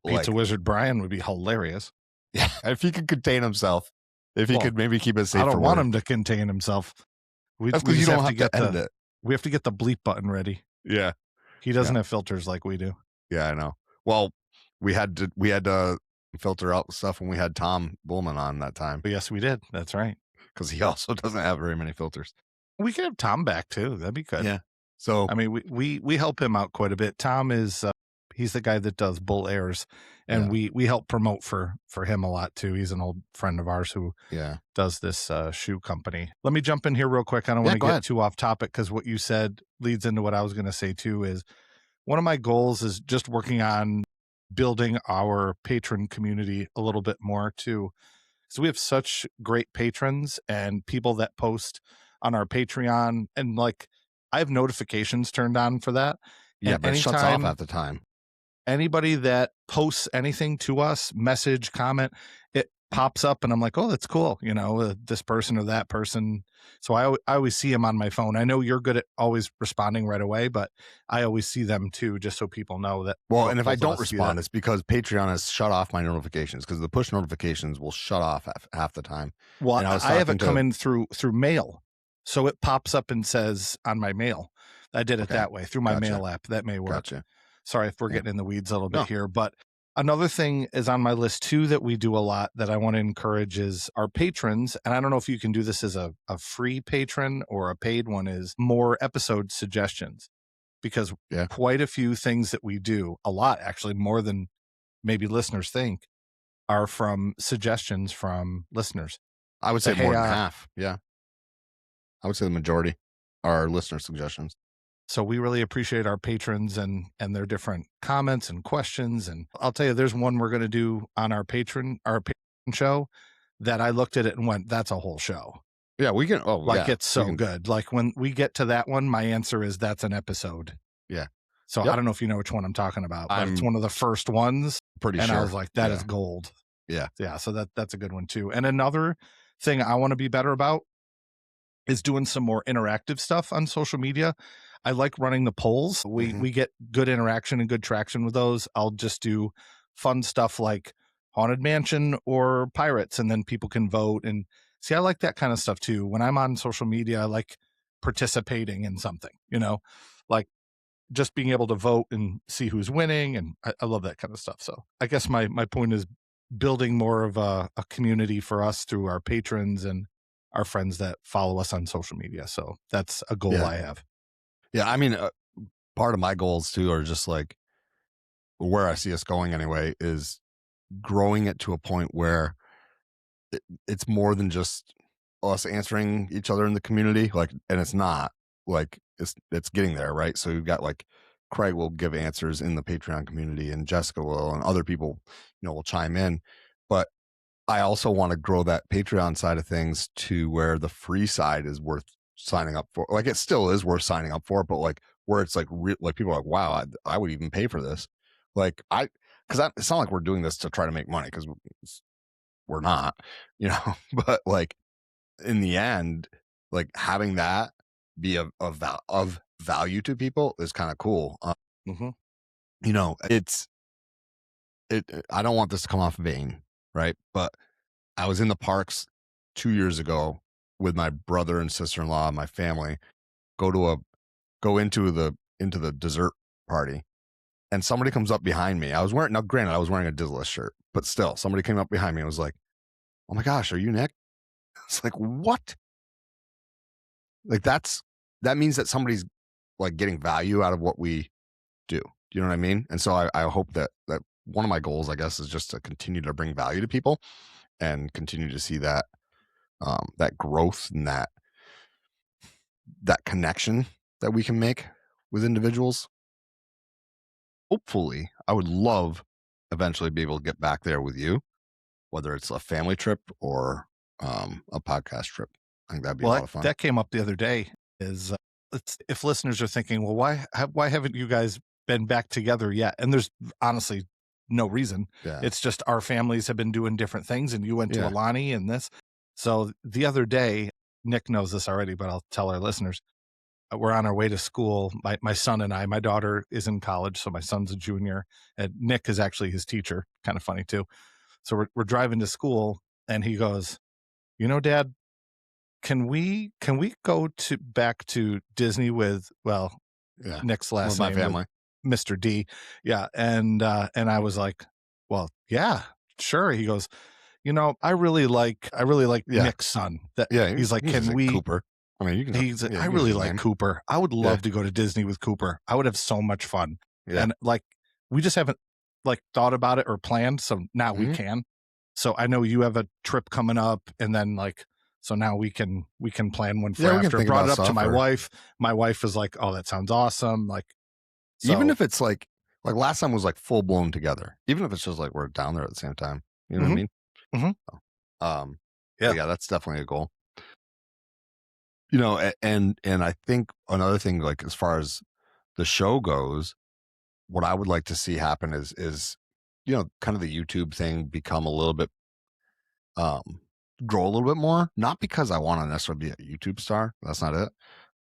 Pizza Wizard Brian would be hilarious. Yeah, if he could contain himself, if he could maybe keep it safe. I don't want him to contain himself. That's because you don't have to edit it. We have to get the bleep button ready. Yeah, he doesn't have filters like we do. Yeah, I know. Well, we had to filter out stuff when we had Tom Bullman on that time. But yes, we did. That's right. Because he also doesn't have very many filters. We could have Tom back too. That'd be good. Yeah. So I mean, we help him out quite a bit. Tom is he's the guy that does Bull Airs, and we help promote for him a lot too. He's an old friend of ours who does this shoe company. Let me jump in here real quick. I don't want to get too off topic because what you said leads into what I was going to say too. Is one of my goals is just working on building our patron community a little bit more too. So we have such great patrons and people that post on our Patreon, and like I have notifications turned on for that. Yeah, but it shuts off at the time. Anybody that posts anything to us, message, comment, it pops up and I'm like, oh, that's cool. This person or that person. So I always see them on my phone. I know you're good at always responding right away, but I always see them too, just so people know that. Well, and if I don't respond, it's because Patreon has shut off my notifications, because the push notifications will shut off half the time. Well, I have it come in through mail. So it pops up and says on my mail. I did it that way through my mail app. That may work. Gotcha. Sorry if we're getting in the weeds a little bit here, but another thing is on my list too that we do a lot that I want to encourage is our patrons. And I don't know if you can do this as a free patron or a paid one, is more episode suggestions, because quite a few things that we do, a lot actually, more than maybe listeners think, are from suggestions from listeners. I would say more than half. Yeah. I would say the majority are listener suggestions. So we really appreciate our patrons and their different comments and questions. And I'll tell you, there's one we're going to do on our patron show that I looked at it and went, that's a whole show. Yeah, we can. Oh, like it's so good. Like when we get to that one, my answer is that's an episode. Yeah. So I don't know if you know which one I'm talking about, but it's one of the first ones. Pretty sure. And I was like, that is gold. Yeah. Yeah. So that's a good one too. And another thing I want to be better about is doing some more interactive stuff on social media. I like running the polls. We get good interaction and good traction with those. I'll just do fun stuff like Haunted Mansion or Pirates, and then people can vote. And see, I like that kind of stuff too. When I'm on social media, I like participating in something, like just being able to vote and see who's winning. And I love that kind of stuff. So I guess my point is building more of a community for us through our patrons and our friends that follow us on social media. So that's a goal I have. Yeah. I mean, part of my goals too are just like where I see us going anyway is growing it to a point where it's more than just us answering each other in the community. Like, and it's not like it's getting there. Right. So you've got like Craig will give answers in the Patreon community, and Jessica will, and other people, will chime in. But I also want to grow that Patreon side of things to where the free side is worth signing up for. Like it still is worth signing up for, but like where it's like like people are like, wow, I would even pay for this. Like because it's not like we're doing this to try to make money, because we're not, you know. But like in the end, like having that be of value to people is kind of cool. Mm-hmm. You know, I don't want this to come off vain, right? But I was in the parks 2 years ago with my brother and sister-in-law and my family, go into the dessert party, and somebody comes up behind me. Now granted, I was wearing a Dizzless shirt, but still, somebody came up behind me and was like, "Oh my gosh, are you Nick?" It's like, what? Like that means that somebody's like getting value out of what we do. Do you know what I mean? And so I hope that one of my goals, I guess, is just to continue to bring value to people and continue to see that that growth and that connection that we can make with individuals. Hopefully, I would love eventually be able to get back there with you, whether it's a family trip or a podcast trip. I think that'd be a lot of fun. That came up the other day. Is if listeners are thinking, well, why haven't you guys been back together yet? And there's honestly no reason. Yeah. It's just our families have been doing different things, and you went to Yeah. Alani and this. So the other day, Nick knows this already, but I'll tell our listeners. We're on our way to school. My son and I, my daughter is in college, so my son's a junior, and Nick is actually his teacher. Kind of funny too. So we're driving to school, and he goes, "You know, Dad, can we go back to Disney with Nick's last with my name, family, Mr. D?" Yeah, and I was like, "Well, yeah, sure." He goes, "You know, I really like Nick's son." That he's like, "Can we?" Cooper. I mean, you can. He's like, "I really like Cooper. I would love to go to Disney with Cooper. I would have so much fun." Yeah. And like, we just haven't like thought about it or planned. So now we can. So I know you have a trip coming up, and then like, so now we can plan one for after. I brought it up to my wife. My wife is like, "Oh, that sounds awesome." Like, so, even if it's like last time was like full blown together, even if it's just like we're down there at the same time, you know what I mean? Mm-hmm. So, yeah, that's definitely a goal. You know, and I think another thing, like as far as the show goes, what I would like to see happen is you know, kind of the YouTube thing become a little bit grow a little bit more, not because I want to necessarily be a YouTube star, that's not it,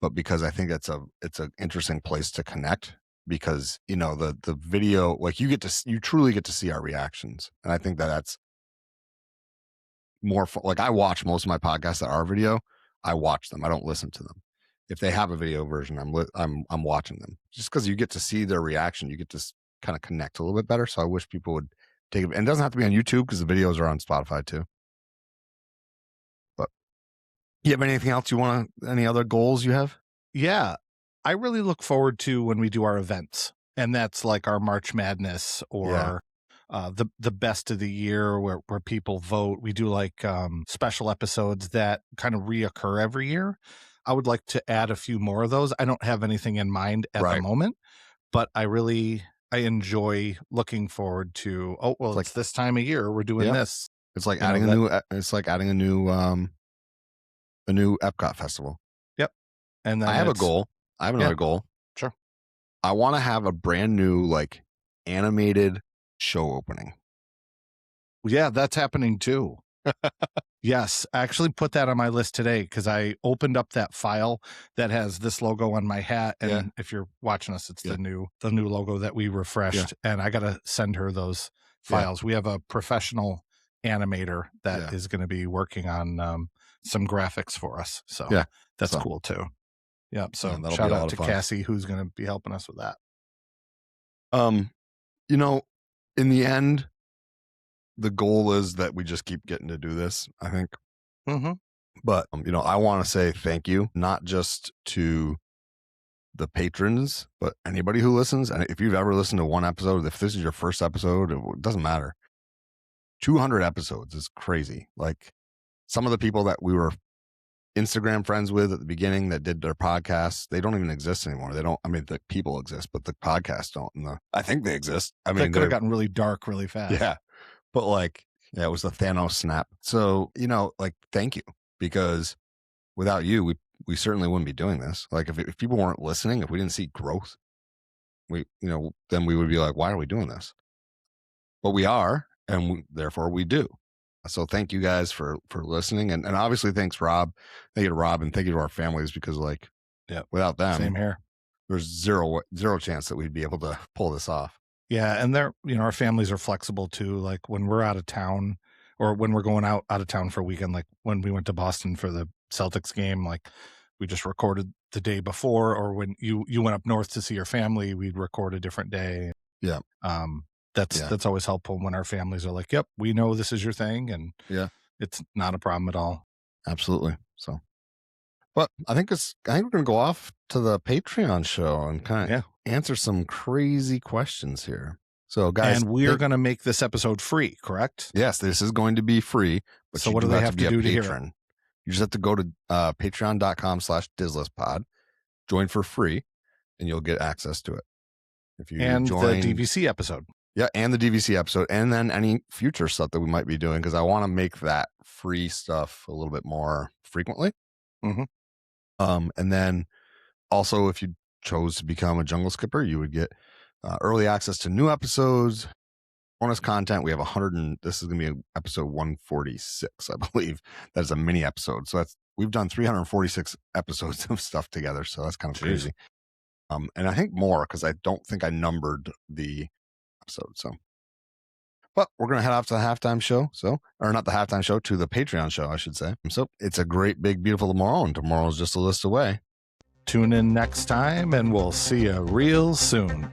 but because I think it's an interesting place to connect, because you know the video, like you truly get to see our reactions, and I think that's more fun. Like I watch most of my podcasts that are video, I watch them, I don't listen to them. If they have a video version, I'm watching them, just because you get to see their reaction, you get to kind of connect a little bit better. So I wish people would take it, and it doesn't have to be on YouTube because the videos are on Spotify too. But you have anything else any other goals you have? Yeah, I really look forward to when we do our events, and that's like our March Madness or the best of the year where people vote. We do like special episodes that kind of reoccur every year. I would like to add a few more of those. I don't have anything in mind at the moment, but I enjoy looking forward to. Oh well, it's this time of year we're doing this. It's like adding a new. It's like adding a new Epcot festival. Yep. And then I have a goal. I have another goal. Sure. I want to have a brand new like animated show opening. Yeah, that's happening too. Yes, I actually put that on my list today because I opened up that file that has this logo on my hat, and if you're watching us, it's the new logo that we refreshed, and I got to send her those files. We have a professional animator that is going to be working on some graphics for us, so that's cool too. Yeah, so shout out to Cassie, who's going to be helping us with that. You know, in the end, the goal is that we just keep getting to do this, I think. Mm-hmm. But, you know, I want to say thank you, not just to the patrons, but anybody who listens. And if you've ever listened to one episode, if this is your first episode, it doesn't matter. 200 episodes is crazy. Like some of the people that we were Instagram friends with at the beginning that did their podcasts, they don't even exist anymore. The people exist, but the podcasts don't. And I think they exist. I mean, they could have gotten really dark really fast. Yeah. But like, it was the Thanos snap. So, you know, like, thank you, because without you, we certainly wouldn't be doing this. Like if people weren't listening, if we didn't see growth, then we would be like, why are we doing this? But we are, and therefore we do. So thank you guys for listening, and obviously thanks Rob. Thank you to Rob, and thank you to our families, because without them, same here. There's zero chance that we'd be able to pull this off. Yeah, and our families are flexible too. Like when we're out of town, or when we're going out of town for a weekend, like when we went to Boston for the Celtics game, like we just recorded the day before, or when you went up north to see your family, we'd record a different day. Yeah. That's always helpful when our families are like, yep, we know this is your thing, and it's not a problem at all. Absolutely. So, but I think we're going to go off to the Patreon show and kind of answer some crazy questions here. So guys, and we are going to make this episode free, correct? Yes, this is going to be free. But so what do they have to do to hear it? You just have to go to patreon.com/DizListPod, join for free, and you'll get access to it. If you join the DVC episode. Yeah, and the DVC episode, and then any future stuff that we might be doing, because I want to make that free stuff a little bit more frequently. Mm-hmm. And then also, if you chose to become a Jungle Skipper, you would get early access to new episodes, bonus content. We have this is going to be episode 146, I believe. That's a mini episode. So we've done 346 episodes of stuff together. So that's kind of crazy. And I think more, because I don't think I numbered the episode. So, but we're going to head off to the halftime show. Or not the halftime show, to the Patreon show, I should say. So it's a great, big, beautiful tomorrow, and tomorrow's just a list away. Tune in next time, and we'll see you real soon.